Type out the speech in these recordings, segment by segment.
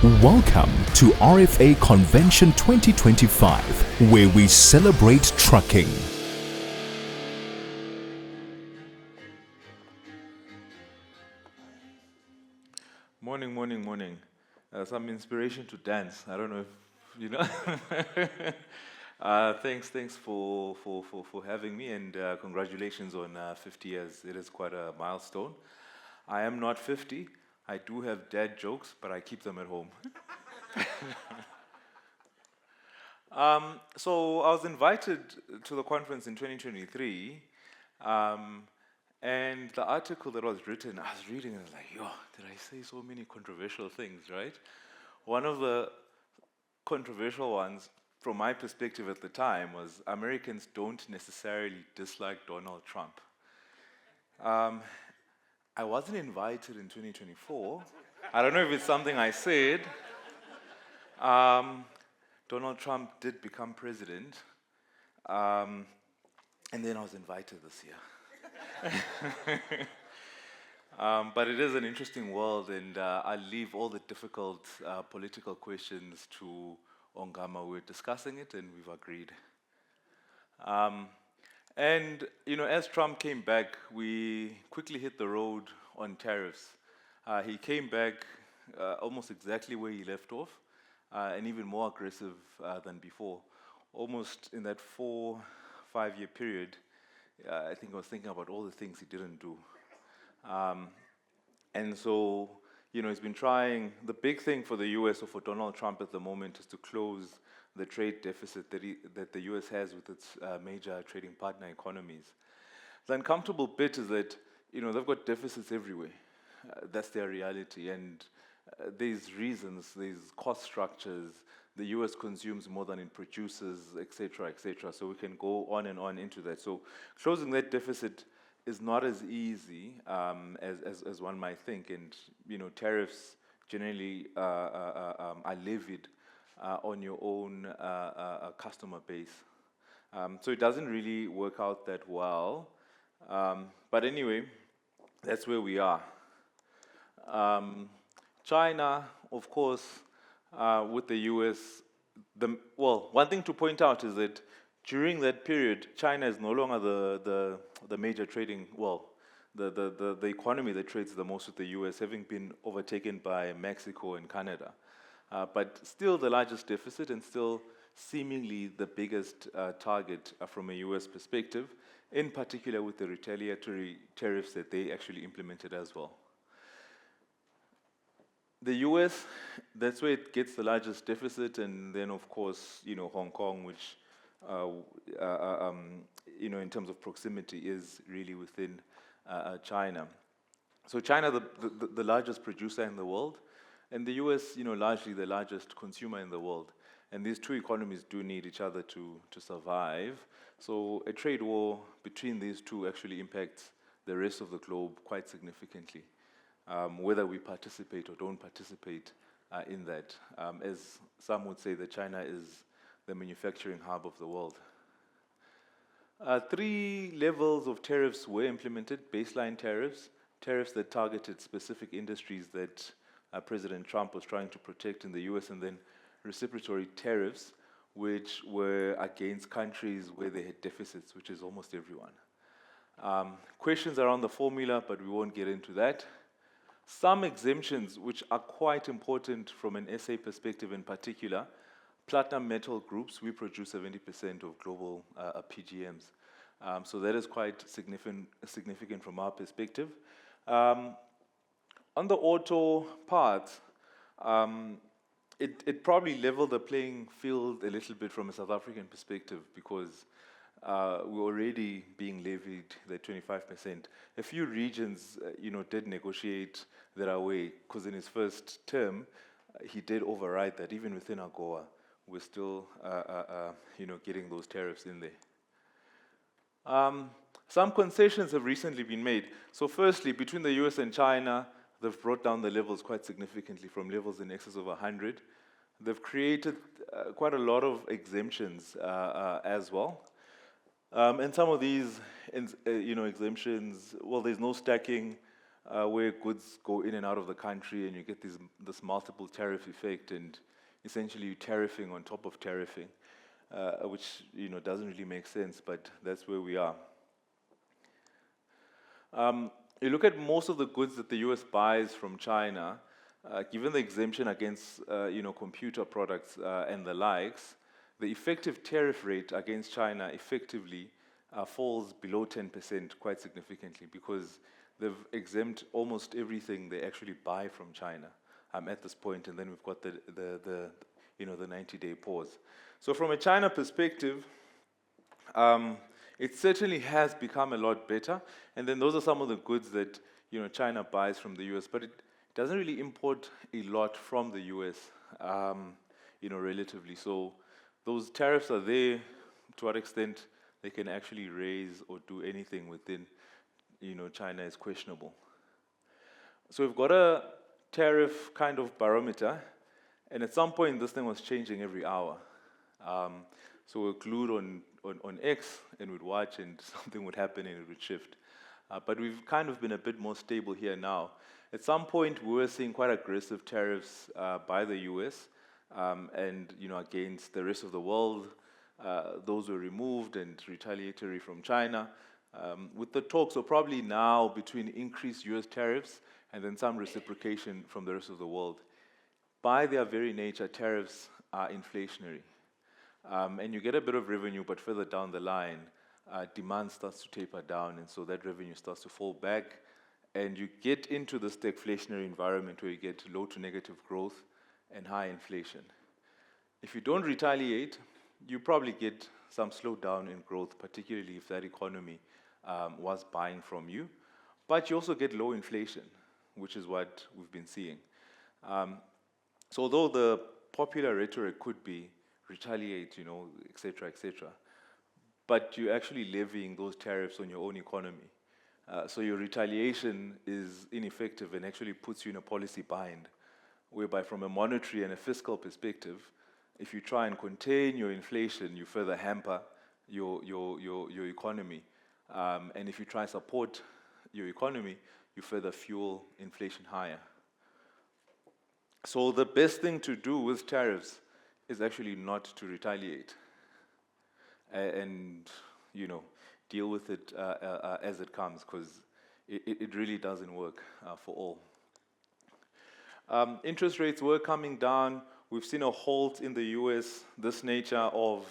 Welcome to RFA Convention 2025, where we celebrate trucking. Morning. Some inspiration to dance. I don't know if you know. Thanks for having me, and congratulations on 50 years. It is quite a milestone. I am not 50. I do have dad jokes, but I keep them at home. So I was invited to the conference in 2023, and the article that was written, I was reading and I was like, yo, did I say so many controversial things, right? One of the controversial ones, from my perspective at the time, was Americans don't necessarily dislike Donald Trump. I wasn't invited in 2024. I don't know if it's something I said. Donald Trump did become president, and then I was invited this year. But it is an interesting world, and I'll leave all the difficult political questions to Ongama. We're discussing it, and we've agreed. And as Trump came back, we quickly hit the road on tariffs. He came back almost exactly where he left off, and even more aggressive than before. Almost in that 4-5 year period, I think I was thinking about all the things he didn't do. And so, he's been trying. The big thing for the US or for Donald Trump at the moment is to close the trade deficit that the US has with its major trading partner economies. The uncomfortable bit is that, they've got deficits everywhere. That's their reality. And there's reasons, there's cost structures. The US consumes more than it produces, et cetera. So we can go on and on into that. So closing that deficit is not as easy as one might think. And, tariffs generally are levied on your own customer base. So it doesn't really work out that well. But anyway, that's where we are. China, of course, with the US, one thing to point out is that during that period, China is no longer the major trading, the economy that trades the most with the US, having been overtaken by Mexico and Canada. But still the largest deficit and still seemingly the biggest target from a US perspective, in particular with the retaliatory tariffs that they actually implemented as well. The US, that's where it gets the largest deficit, and then of course, Hong Kong, which, in terms of proximity, is really within China. So China, the largest producer in the world, and the US, largely the largest consumer in the world. And these two economies do need each other to survive. So a trade war between these two actually impacts the rest of the globe quite significantly, whether we participate or don't participate in that. As some would say that China is the manufacturing hub of the world. 3 levels of tariffs were implemented: baseline tariffs that targeted specific industries that President Trump was trying to protect in the US, and then reciprocatory tariffs, which were against countries where they had deficits, which is almost everyone. Questions around the formula, but we won't get into that. Some exemptions, which are quite important from an SA perspective in particular. Platinum metal groups, we produce 70% of global PGMs. So that is quite significant from our perspective. On the auto parts, it probably leveled the playing field a little bit from a South African perspective, because we're already being levied the 25%. A few regions, did negotiate that away, because in his first term, he did override that. Even within AGOA, we're still, getting those tariffs in there. Some concessions have recently been made. So firstly, between the US and China, they've brought down the levels quite significantly from levels in excess of 100. They've created quite a lot of exemptions as well. And some of these, exemptions, there's no stacking. where goods go in and out of the country, and you get this multiple tariff effect, and essentially you're tariffing on top of tariffing, which doesn't really make sense, but that's where we are. You look at most of the goods that the US buys from China, given the exemption against computer products and the likes, the effective tariff rate against China effectively falls below 10% quite significantly, because they've exempt almost everything they actually buy from China at this point, and then we've got the 90-day pause. So from a China perspective, it certainly has become a lot better, and then those are some of the goods that China buys from the US, but it doesn't really import a lot from the US, relatively. So those tariffs are there. To what extent they can actually raise or do anything within China is questionable. So we've got a tariff kind of barometer, and at some point this thing was changing every hour. So we're glued on X, and we'd watch, and something would happen and it would shift. But we've kind of been a bit more stable here now. At some point, we were seeing quite aggressive tariffs by the US, and against the rest of the world. Those were removed and retaliatory from China. With the talks, so probably now between increased US tariffs and then some reciprocation from the rest of the world. By their very nature, tariffs are inflationary. And you get a bit of revenue, but further down the line, demand starts to taper down, and so that revenue starts to fall back, and you get into this deflationary environment where you get low to negative growth and high inflation. If you don't retaliate, you probably get some slowdown in growth, particularly if that economy was buying from you, but you also get low inflation, which is what we've been seeing. So although the popular rhetoric could be retaliate, et cetera, but you're actually levying those tariffs on your own economy. So your retaliation is ineffective and actually puts you in a policy bind, whereby from a monetary and a fiscal perspective, if you try and contain your inflation, you further hamper your economy. And if you try and support your economy, you further fuel inflation higher. So the best thing to do with tariffs is actually not to retaliate and deal with it as it comes, because it really doesn't work for all. Interest rates were coming down. We've seen a halt in the US, this nature of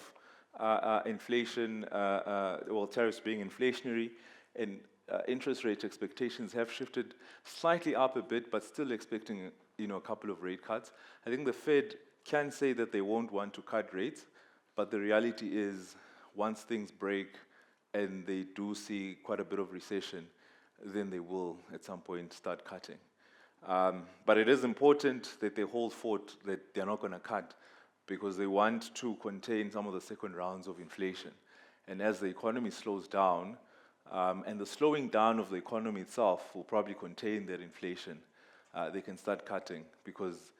inflation, tariffs being inflationary, and interest rate expectations have shifted slightly up a bit, but still expecting a couple of rate cuts. I think the Fed can say that they won't want to cut rates, but the reality is once things break and they do see quite a bit of recession, then they will at some point start cutting. But it is important that they hold fort that they're not going to cut, because they want to contain some of the second rounds of inflation. And as the economy slows down, and the slowing down of the economy itself will probably contain that inflation, they can start cutting because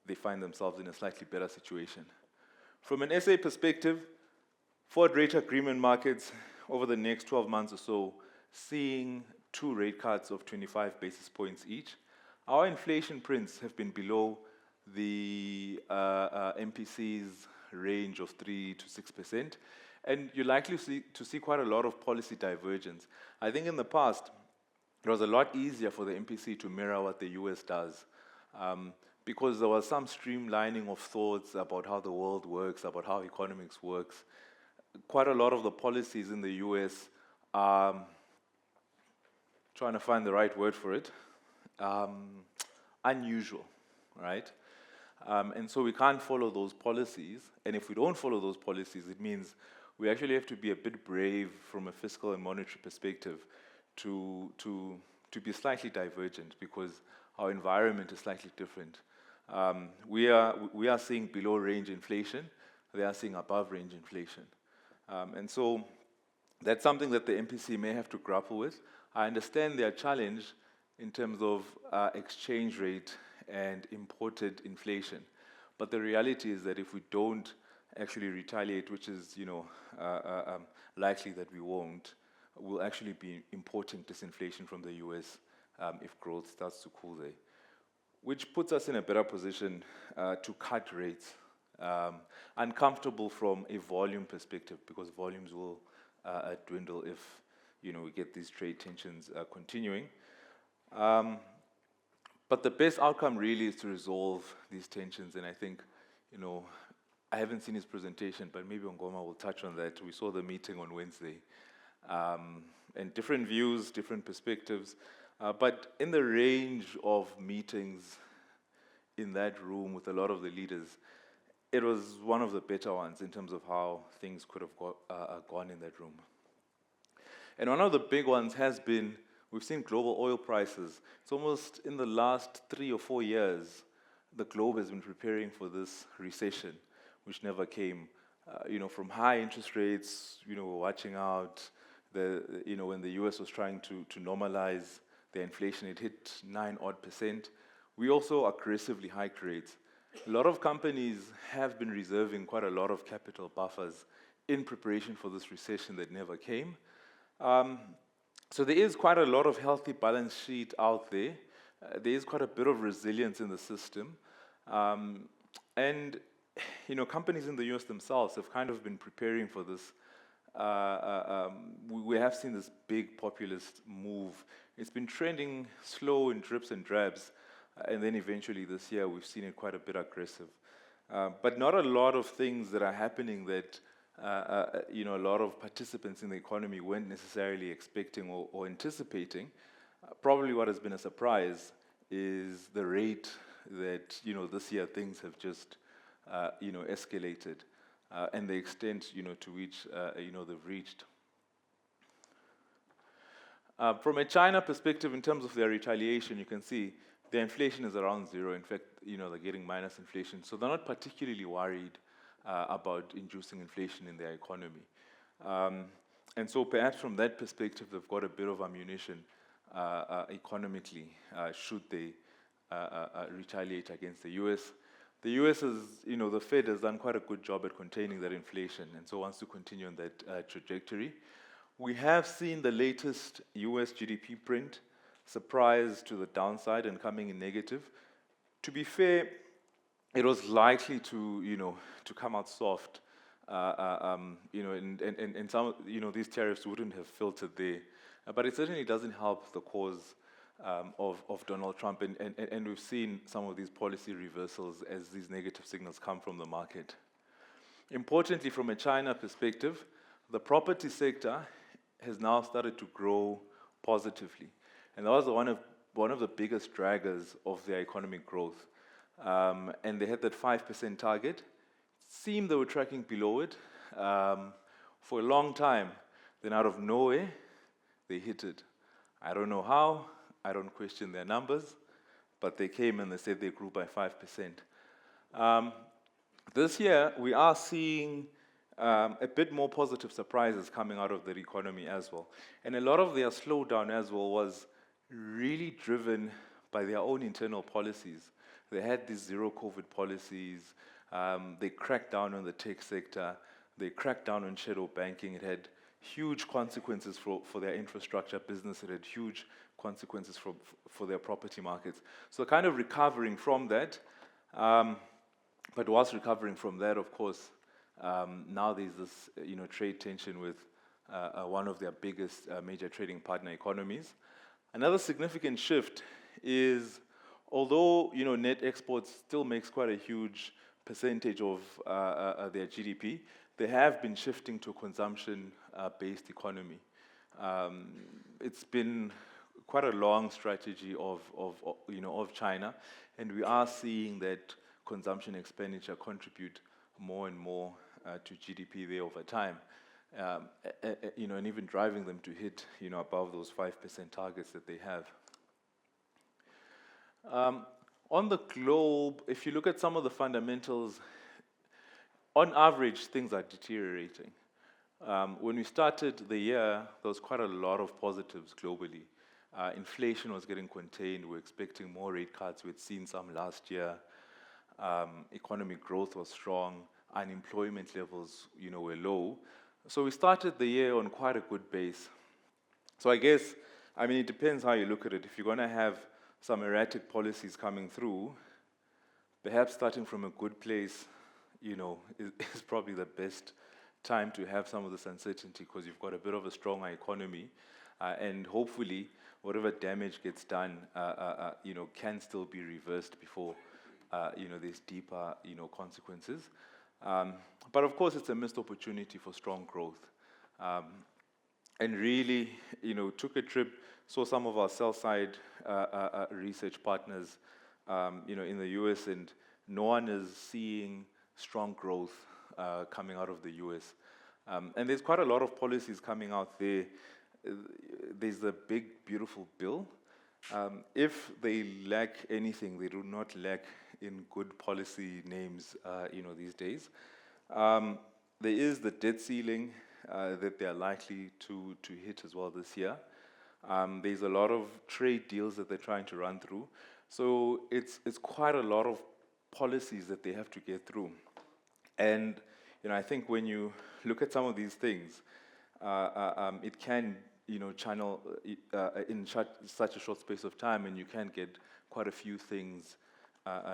they find themselves in a slightly better situation. From an SA perspective, forward rate agreement markets over the next 12 months or so, seeing 2 rate cuts of 25 basis points each. Our inflation prints have been below the MPC's range of 3 to 6%, and you're likely to see quite a lot of policy divergence. I think in the past, it was a lot easier for the MPC to mirror what the US does, because there was some streamlining of thoughts about how the world works, about how economics works. Quite a lot of the policies in the US are, trying to find the right word for it, unusual, right? And so we can't follow those policies, and if we don't follow those policies, it means we actually have to be a bit brave from a fiscal and monetary perspective to be slightly divergent, because our environment is slightly different. We are seeing below range inflation, they are seeing above range inflation. And so that's something that the MPC may have to grapple with. I understand their challenge in terms of exchange rate and imported inflation. But the reality is that if we don't actually retaliate, which is likely that we won't, we'll actually be importing disinflation from the US if growth starts to cool there, which puts us in a better position to cut rates. Uncomfortable from a volume perspective because volumes will dwindle if we get these trade tensions continuing. But the best outcome really is to resolve these tensions, and I think, I haven't seen his presentation, but maybe Ngoma will touch on that. We saw the meeting on Wednesday, and different views, different perspectives, but in the range of meetings in that room with a lot of the leaders, it was one of the better ones in terms of how things could have gone in that room. And one of the big ones has been, we've seen global oil prices. It's almost in the last 3 or 4 years, the globe has been preparing for this recession, which never came. From high interest rates, we're watching out. When the US was trying to normalize the inflation, it hit 9-odd%. We also aggressively hiked rates. A lot of companies have been reserving quite a lot of capital buffers in preparation for this recession that never came. So there is quite a lot of healthy balance sheet out there. There is quite a bit of resilience in the system. And companies in the US themselves have kind of been preparing for this. We have seen this big populist move. It's been trending slow in drips and drabs. And then eventually this year, we've seen it quite a bit aggressive. But not a lot of things that are happening that, a lot of participants in the economy weren't necessarily expecting or anticipating. Probably what has been a surprise is the rate that, this year things have just, escalated, and the extent, to which, they've reached. From a China perspective, in terms of their retaliation, you can see the inflation is around 0. In fact, they're getting minus inflation. So they're not particularly worried about inducing inflation in their economy. And so perhaps from that perspective, they've got a bit of ammunition economically, should they retaliate against the US. The US is, the Fed has done quite a good job at containing that inflation, and so wants to continue on that trajectory. We have seen the latest US GDP print surprise to the downside and coming in negative. To be fair, it was likely to come out soft, and some, these tariffs wouldn't have filtered there. But it certainly doesn't help the cause of Donald Trump, and we've seen some of these policy reversals as these negative signals come from the market. Importantly, from a China perspective, the property sector has now started to grow positively. And that was one of the biggest draggers of their economic growth. And they had that 5% target. Seemed they were tracking below it for a long time. Then out of nowhere, they hit it. I don't know how. I don't question their numbers. But they came and they said they grew by 5%. This year, we are seeing a bit more positive surprises coming out of the economy as well. And a lot of their slowdown as well was really driven by their own internal policies. They had these zero COVID policies. They cracked down on the tech sector. They cracked down on shadow banking. It had huge consequences for their infrastructure business. It had huge consequences for their property markets. So kind of recovering from that. But whilst recovering from that, of course, now there's this trade tension with one of their biggest major trading partner economies. Another significant shift is, although net exports still makes quite a huge percentage of their GDP, they have been shifting to a consumption-based economy. It's been quite a long strategy of China, and we are seeing that consumption expenditure contribute more and more to GDP there over time. And even driving them to hit, above those 5% targets that they have. On the globe, if you look at some of the fundamentals, on average, things are deteriorating. When we started the year, there was quite a lot of positives globally. Inflation was getting contained. We're expecting more rate cuts. We'd seen some last year. Economic growth was strong. Unemployment levels, were low. So we started the year on quite a good base. So I guess I mean, it depends how you look at it. If you're going to have some erratic policies coming through, perhaps starting from a good place, is probably the best time to have some of this uncertainty because you've got a bit of a stronger economy, and hopefully whatever damage gets done, can still be reversed before, there's deeper, consequences. But of course, it's a missed opportunity for strong growth. And really, took a trip, saw some of our sell-side research partners, in the US, and no one is seeing strong growth coming out of the US. And there's quite a lot of policies coming out there. There's the big, beautiful bill. If they lack anything, they do not lack in good policy names, these days. There is the debt ceiling that they are likely to hit as well this year. There's a lot of trade deals that they're trying to run through. So it's quite a lot of policies that they have to get through. And I think when you look at some of these things, it can channel in such a short space of time, and you can get quite a few things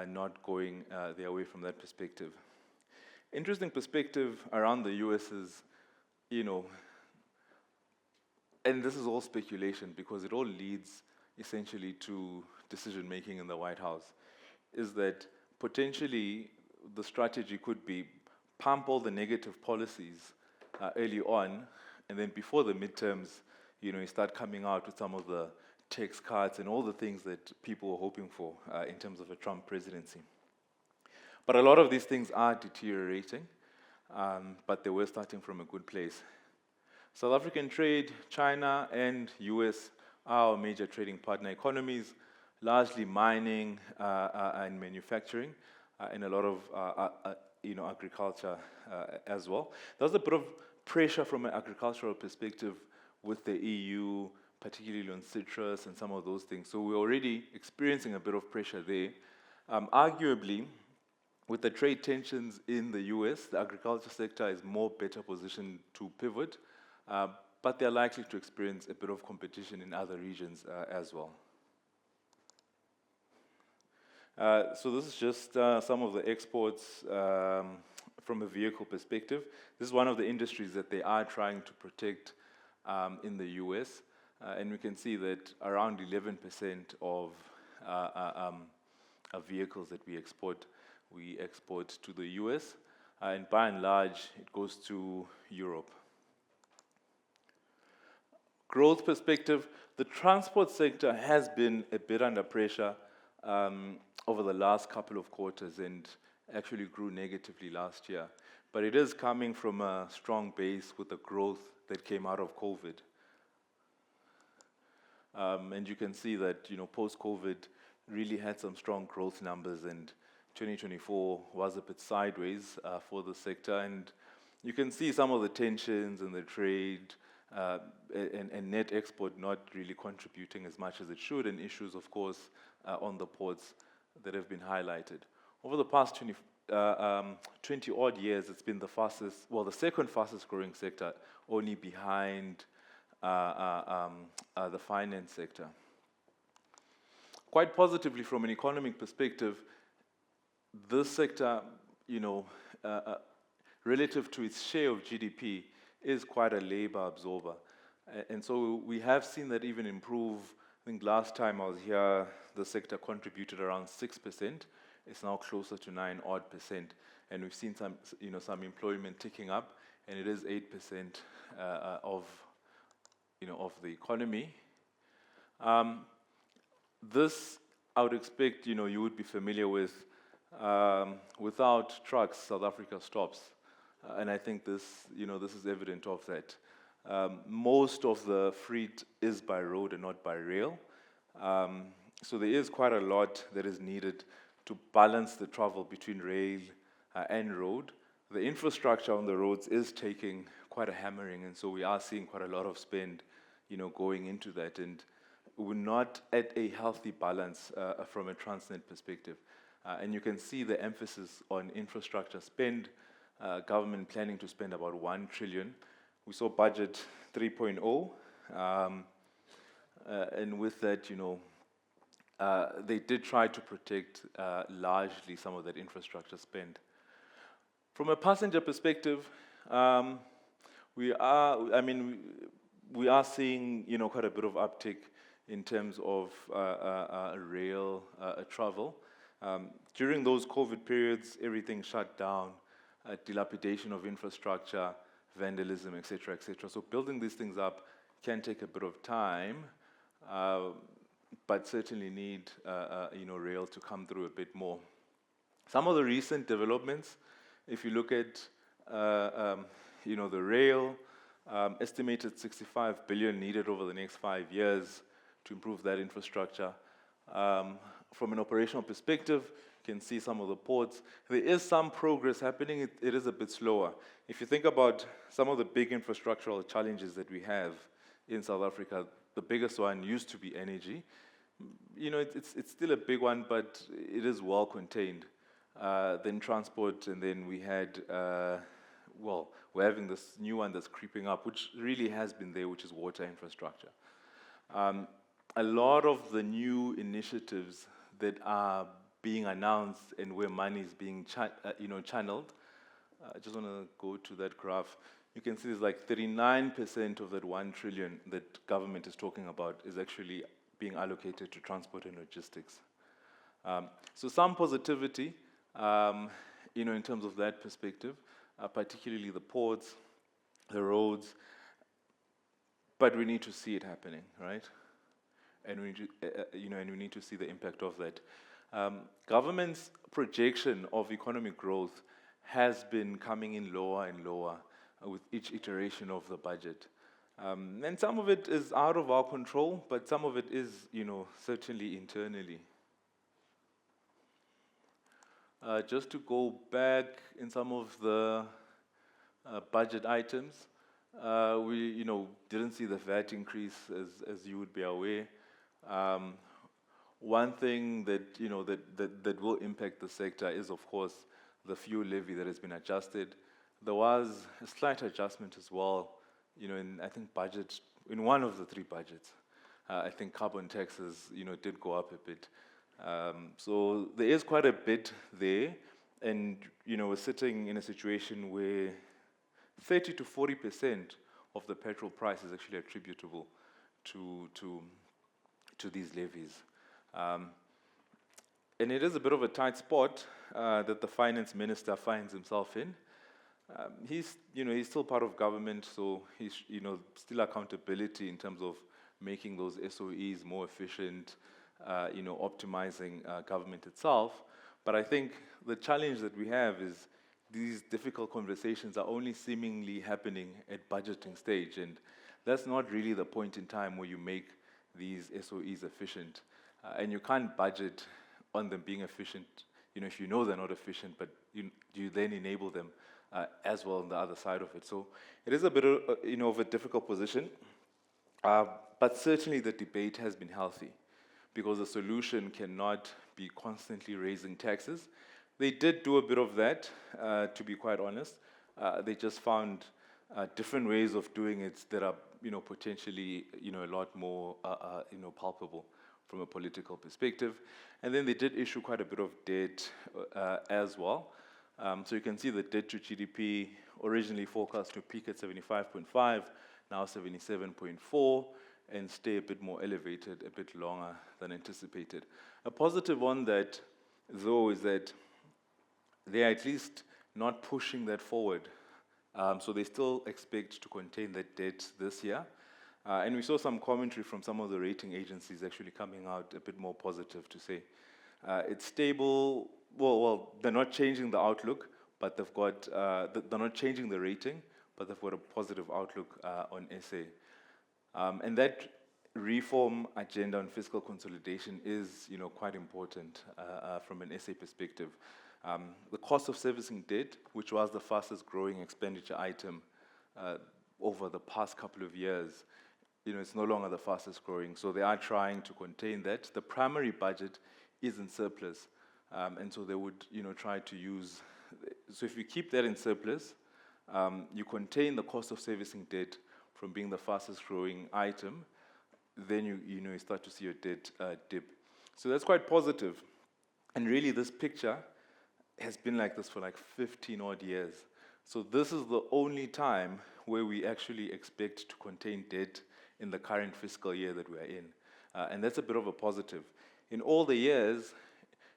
not going their way from that perspective. Interesting perspective around the US is, and this is all speculation because it all leads essentially to decision making in the White House, is that potentially the strategy could be pump all the negative policies early on, and then before the midterms, you start coming out with some of the tax cuts and all the things that people were hoping for in terms of a Trump presidency. But a lot of these things are deteriorating, but they were starting from a good place. South African trade, China and US are our major trading partner economies, largely mining and manufacturing, and a lot of agriculture as well. There's a bit of pressure from an agricultural perspective with the EU, particularly on citrus and some of those things. So we're already experiencing a bit of pressure there. Arguably, with the trade tensions in the US, the agriculture sector is more better positioned to pivot, but they're likely to experience a bit of competition in other regions as well. So this is just some of the exports from a vehicle perspective. This is one of the industries that they are trying to protect in the US, and we can see that around 11% of vehicles that we export to the US, and by and large, it goes to Europe. Growth perspective, the transport sector has been a bit under pressure over the last couple of quarters and actually grew negatively last year. But it is coming from a strong base with the growth that came out of COVID. And you can see that, post-COVID really had some strong growth numbers, and 2024 was a bit sideways for the sector. And you can see some of the tensions in the trade, and net export not really contributing as much as it should, and issues, of course, on the ports that have been highlighted. Over the past 20 odd years, it's been the second fastest growing sector, only behind the finance sector. Quite positively from an economic perspective, this sector, relative to its share of GDP, is quite a labor absorber. And so we have seen that even improve. I think last time I was here, the sector contributed around 6%. It's now closer to 9 odd percent. And we've seen some employment ticking up, and it is 8% of the economy. This, I would expect, you would be familiar with. Without trucks, South Africa stops. And I think this is evident of that. Most of the freight is by road and not by rail. So there is quite a lot that is needed to balance the travel between rail and road. The infrastructure on the roads is taking quite a hammering, and so we are seeing quite a lot of spend, going into that. And we're not at a healthy balance from a Transnet perspective. And you can see the emphasis on infrastructure spend, government planning to spend about 1 trillion. We saw budget 3.0. and with that, they did try to protect largely some of that infrastructure spend. From a passenger perspective, we are, I mean, we are seeing, quite a bit of uptick in terms of rail travel. During those COVID periods, everything shut down, dilapidation of infrastructure, vandalism, et cetera, et cetera. So building these things up can take a bit of time, but certainly need, rail to come through a bit more. Some of the recent developments, if you look at, the rail, estimated 65 billion needed over the next 5 years to improve that infrastructure. From an operational perspective, you can see some of the ports. There is some progress happening. It is a bit slower. If you think about some of the big infrastructural challenges that we have in South Africa, the biggest one used to be energy. It's still a big one, but it is well contained. Then transport, and then we had, we're having this new one that's creeping up, which really has been there, which is water infrastructure. A lot of the new initiatives that are being announced and where money is being channeled, I just want to go to that graph. You can see there's like 39% of that 1 trillion that government is talking about is actually being allocated to transport and logistics. So some positivity, in terms of that perspective, particularly the ports, the roads, but we need to see it happening, right? And we need to, and we need to see the impact of that. Government's projection of economic growth has been coming in lower and lower with each iteration of the budget. And some of it is out of our control, but some of it is, certainly internally. Just to go back in some of the budget items, we, didn't see the VAT increase, as you would be aware. One thing that, that will impact the sector is, of course, the fuel levy that has been adjusted. There was a slight adjustment as well, in, I think, in one of the 3 budgets. I think carbon taxes, did go up a bit. So there is quite a bit there, and, we're sitting in a situation where 30 to 40% of the petrol price is actually attributable to these levies. And it is a bit of a tight spot that the finance minister finds himself in. He's still part of government, so he's, still accountability in terms of making those SOEs more efficient, optimizing government itself. But I think the challenge that we have is these difficult conversations are only seemingly happening at budgeting stage, and that's not really the point in time where you make these SOEs efficient. And you can't budget on them being efficient, if you know they're not efficient, but you then enable them as well on the other side of it. So it is a bit of, of a difficult position, but certainly the debate has been healthy, because the solution cannot be constantly raising taxes. They did do a bit of that, to be quite honest. They just found different ways of doing it that are, potentially, a lot more, palpable from a political perspective. And then they did issue quite a bit of debt as well. So you can see the debt to GDP originally forecast to peak at 75.5, now 77.4, and stay a bit more elevated, a bit longer than anticipated. A positive on that, though, is that they are at least not pushing that forward. So they still expect to contain that debt this year. And we saw some commentary from some of the rating agencies actually coming out a bit more positive to say it's stable. Well, they're not changing the outlook, but they've got, they're not changing the rating, but they've got a positive outlook on SA. And that reform agenda on fiscal consolidation is, quite important from an SA perspective. The cost of servicing debt, which was the fastest growing expenditure item over the past couple of years, it's no longer the fastest growing. So they are trying to contain that. The primary budget is in surplus, and so they would, try to use. So if you keep that in surplus, you contain the cost of servicing debt from being the fastest growing item, then you start to see your debt dip. So that's quite positive. And really, this picture has been like this for like 15 odd years. So this is the only time where we actually expect to contain debt in the current fiscal year that we are in. And that's a bit of a positive. In all the years,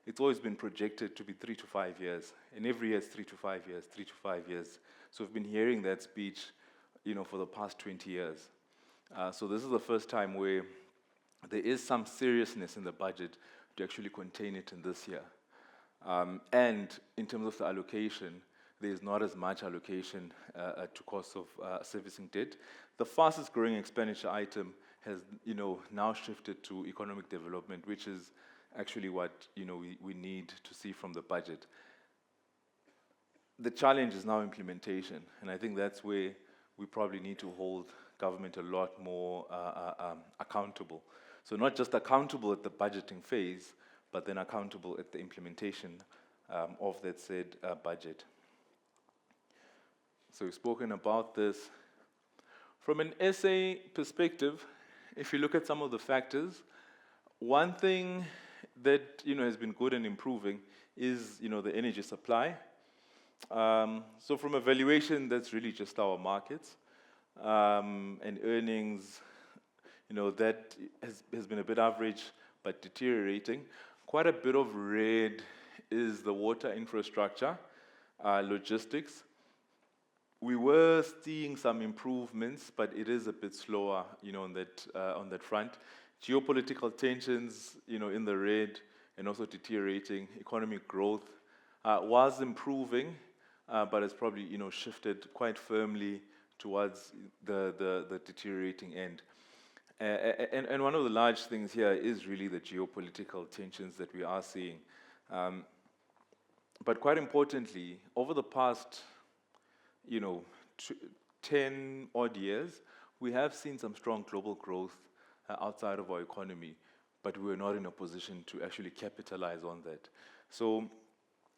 it's always been projected to be 3 to 5 years. And every year it's 3 to 5 years, 3 to 5 years. So we've been hearing that speech, for the past 20 years. So this is the first time where there is some seriousness in the budget to actually contain it in this year. And in terms of the allocation, there is not as much allocation to cost of servicing debt. The fastest growing expenditure item has now shifted to economic development, which is actually what we need to see from the budget. The challenge is now implementation, and I think that's where we probably need to hold government a lot more accountable. So not just accountable at the budgeting phase, but then accountable at the implementation of that said budget. So we've spoken about this. From an SA perspective, if you look at some of the factors, one thing that has been good and improving is the energy supply. So from a valuation, that's really just our markets. And earnings, that has been a bit average, but deteriorating. Quite a bit of red is the water infrastructure, logistics. We were seeing some improvements, but it is a bit slower, on that front. Geopolitical tensions, in the red, and also deteriorating. Economic growth was improving, but it's probably, shifted quite firmly towards the deteriorating end. And one of the large things here is really the geopolitical tensions that we are seeing. But quite importantly, over the past 10 odd years, we have seen some strong global growth outside of our economy, but we're not in a position to actually capitalize on that. So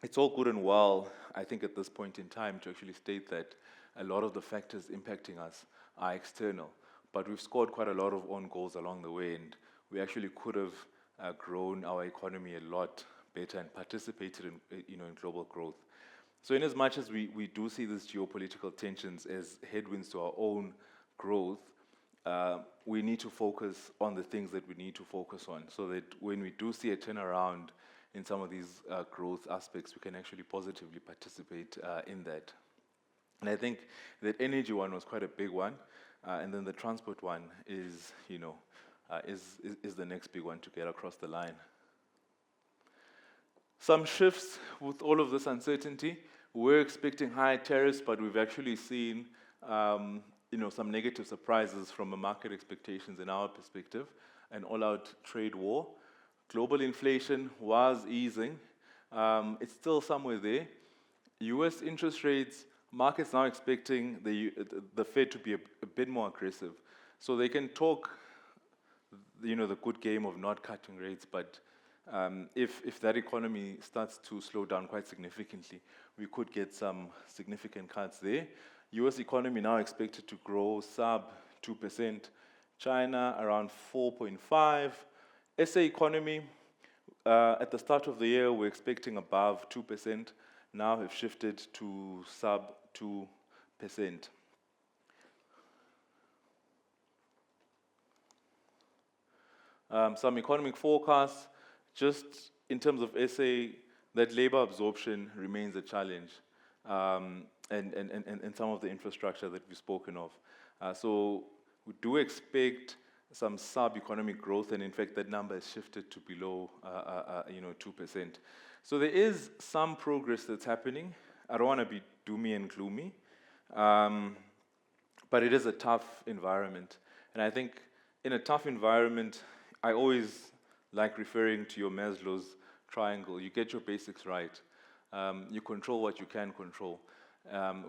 it's all good and well, I think, at this point in time to actually state that a lot of the factors impacting us are external, but we've scored quite a lot of own goals along the way, and we actually could have grown our economy a lot better and participated in global growth. So in as much as we do see these geopolitical tensions as headwinds to our own growth, we need to focus on the things that we need to focus on so that when we do see a turnaround in some of these growth aspects, we can actually positively participate in that. And I think that energy one was quite a big one, and then the transport one is the next big one to get across the line. Some shifts with all of this uncertainty. We're expecting higher tariffs, but we've actually seen some negative surprises from the market expectations in our perspective, an all-out trade war. Global inflation was easing. It's still somewhere there. US interest rates, markets now expecting the Fed to be a bit more aggressive. So they can talk, the good game of not cutting rates, but if that economy starts to slow down quite significantly, we could get some significant cuts there. US economy now expected to grow sub 2%. China around 4.5%. SA economy, at the start of the year, we're expecting above 2%. Now have shifted to sub 2%. Some economic forecasts, just in terms of SA, that labor absorption remains a challenge, and some of the infrastructure that we've spoken of. So we do expect some sub-economic growth, and in fact, that number has shifted to below 2%. So there is some progress that's happening. I don't want to be doomy and gloomy, but it is a tough environment. And I think in a tough environment, I always like referring to your Maslow's triangle. You get your basics right. You control what you can control.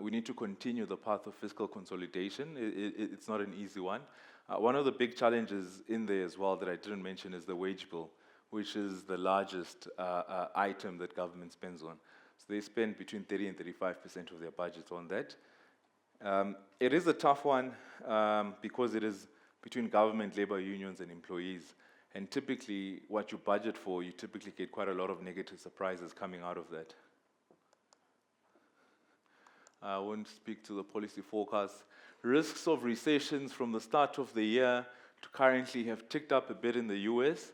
We need to continue the path of fiscal consolidation. It's not an easy one. One of the big challenges in there as well that I didn't mention is the wage bill, which is the largest item that government spends on. So they spend between 30 and 35% of their budget on that. It is a tough one because it is between government, labor unions, and employees. And typically, what you budget for, you typically get quite a lot of negative surprises coming out of that. I won't speak to the policy forecast. Risks of recessions from the start of the year to currently have ticked up a bit in the US,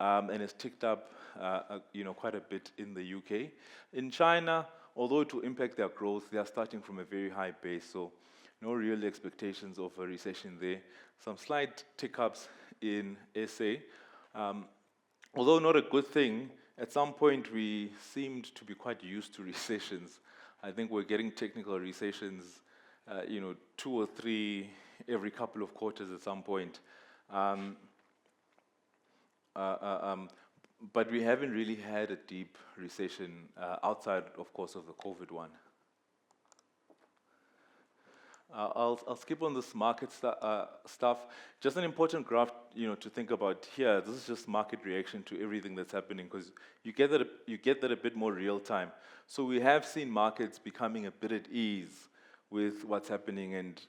and has ticked up quite a bit in the UK. In China, although it will impact their growth, they are starting from a very high base, so no real expectations of a recession there. Some slight tick-ups in SA. Although not a good thing, at some point we seemed to be quite used to recessions. I think we're getting technical recessions, 2 or 3 every couple of quarters at some point. But we haven't really had a deep recession outside, of course, of the COVID one. I'll skip on this market stuff. Just an important graph, to think about here. This is just market reaction to everything that's happening, because you get that a bit more real time. So we have seen markets becoming a bit at ease with what's happening and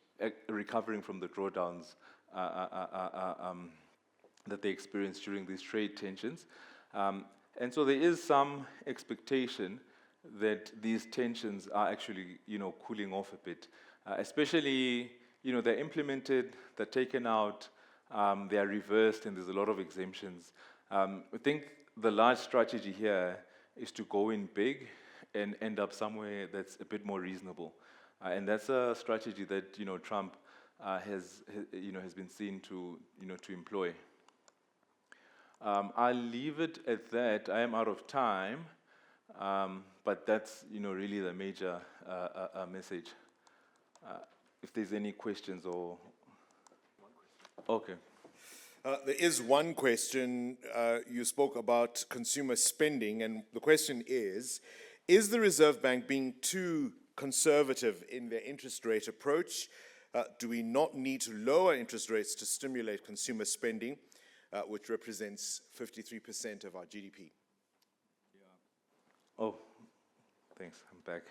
recovering from the drawdowns that they experienced during these trade tensions. And so there is some expectation that these tensions are actually, cooling off a bit. Especially, they're implemented, they're taken out, they are reversed, and there's a lot of exemptions. I think the large strategy here is to go in big and end up somewhere that's a bit more reasonable. And that's a strategy that, Trump has been seen to employ. I'll leave it at that. I am out of time, but that's, really the major message. If there's any questions or... Okay. There is one question. You spoke about consumer spending, and the question is the Reserve Bank being too conservative in their interest rate approach? Do we not need to lower interest rates to stimulate consumer spending, which represents 53% of our GDP? Yeah. Oh, thanks. I'm back.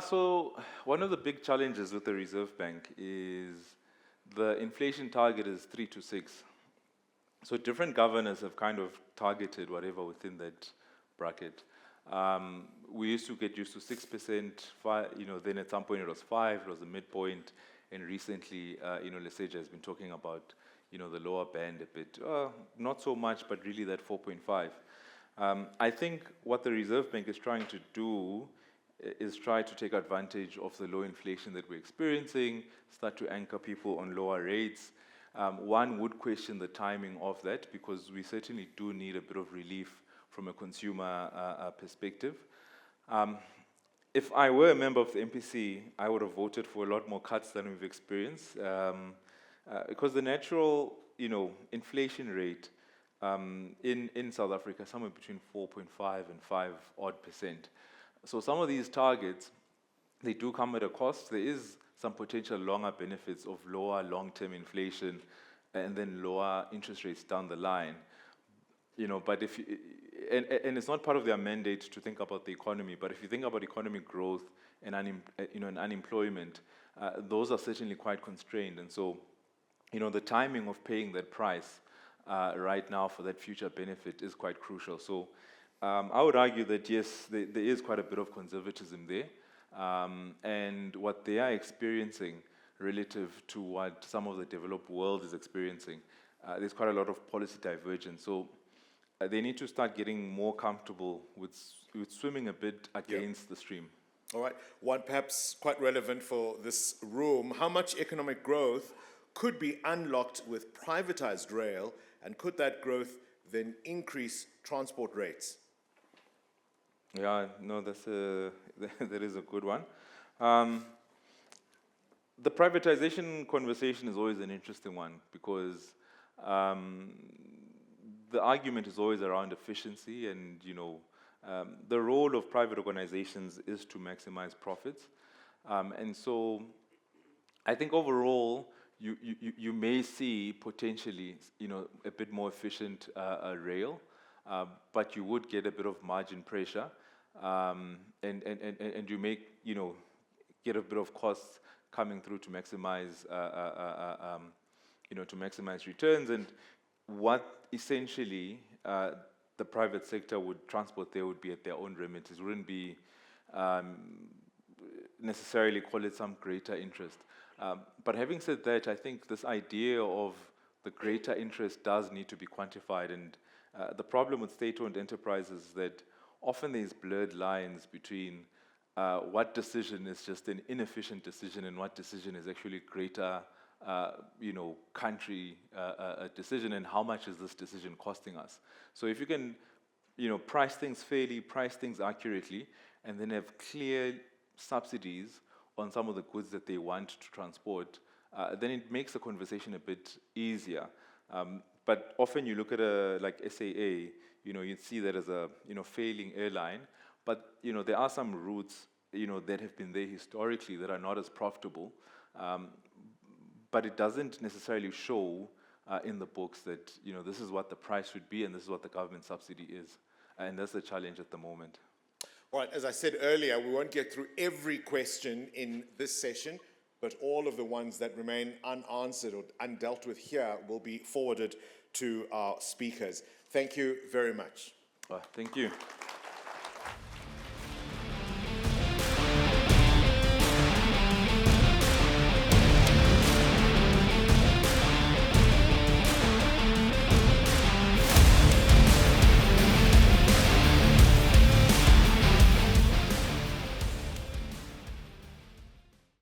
So one of the big challenges with the Reserve Bank is the inflation target is 3 to 6. So different governors have kind of targeted whatever within that bracket. We used to get used to 6%, then at some point it was 5, it was the midpoint, and recently, Leseja has been talking about, the lower band a bit. Not so much, but really that 4.5. I think what the Reserve Bank is trying to do is try to take advantage of the low inflation that we're experiencing, start to anchor people on lower rates. One would question the timing of that, because we certainly do need a bit of relief from a consumer perspective. If I were a member of the MPC, I would have voted for a lot more cuts than we've experienced, because the natural, inflation rate in South Africa is somewhere between 4.5 and 5% odd. So some of these targets, they do come at a cost. There is some potential longer benefits of lower long-term inflation and then lower interest rates down the line. But if you, and it's not part of their mandate to think about the economy, but if you think about economic growth and unemployment, those are certainly quite constrained. And so, the timing of paying that price right now for that future benefit is quite crucial. So I would argue that yes, there is quite a bit of conservatism there, and what they are experiencing relative to what some of the developed world is experiencing, there's quite a lot of policy divergence. So they need to start getting more comfortable with swimming a bit against the stream. All right. One perhaps quite relevant for this room: how much economic growth could be unlocked with privatized rail, and could that growth then increase transport rates? Yeah, no, that is a good one. The privatization conversation is always an interesting one, because the argument is always around efficiency, and the role of private organizations is to maximize profits, and so I think overall you may see potentially a bit more efficient rail, but you would get a bit of margin pressure, and you may get a bit of costs coming through to maximize, to maximize returns, and what essentially the private sector would transport there would be at their own remit. It wouldn't be necessarily call it some greater interest. But having said that, I think this idea of the greater interest does need to be quantified, and the problem with state-owned enterprises is that often there's blurred lines between what decision is just an inefficient decision and what decision is actually greater, country decision, and how much is this decision costing us. So if you can, price things fairly, price things accurately, and then have clear subsidies on some of the goods that they want to transport, then it makes the conversation a bit easier. But often you look at like SAA, you'd see that as a failing airline, but there are some routes that have been there historically that are not as profitable, but it doesn't necessarily show in the books that this is what the price should be and this is what the government subsidy is, and that's the challenge at the moment. All right, as I said earlier, we won't get through every question in this session, but all of the ones that remain unanswered or undealt with here will be forwarded to our speakers. Thank you very much. Thank you.